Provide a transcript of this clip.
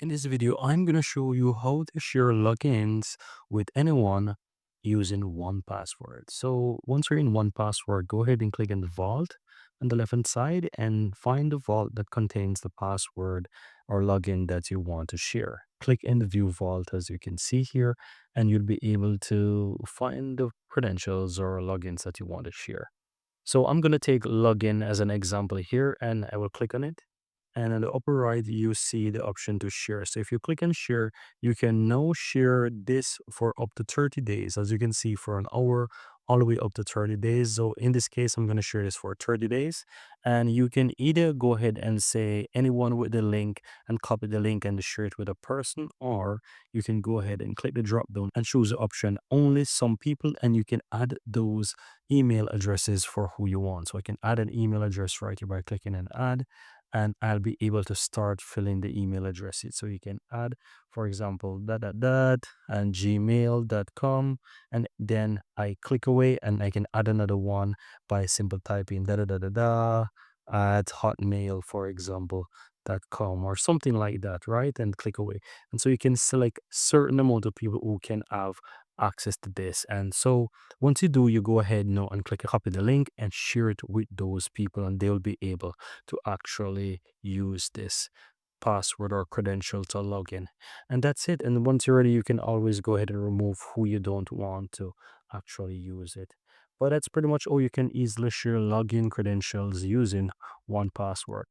In this video, I'm going to show you how to share logins with anyone using 1Password. So once you're in 1Password, go ahead and click on the vault on the left-hand side and find the vault that contains the password or login that you want to share. Click in the view vault as you can see here, and you'll be able to find the credentials or logins that you want to share. So I'm going to take login as an example here, and I will click on it. And in the upper right, you see the option to share. So if you click on share, you can now share this for up to 30 days. As you can see, for an hour, all the way up to 30 days. So in this case, I'm going to share this for 30 days. And you can either go ahead and say anyone with the link and copy the link and share it with a person, or you can go ahead and click the drop down and choose the option only some people, and you can add those email addresses for who you want. So I can add an email address right here by clicking on add, and I'll be able to start filling the email addresses. So you can add, for example, and gmail.com, and then I click away and I can add another one by simple typing at hotmail, for example, .com or something like that, right? And click away. And so you can select certain amount of people who can have access to this. And so once you do, you go ahead now and click copy the link and share it with those people, and they'll be able to actually use this password or credential to log in. And that's it. And once you're ready, you can always go ahead and remove who you don't want to actually use it. But that's pretty much all. You can easily share login credentials using 1Password.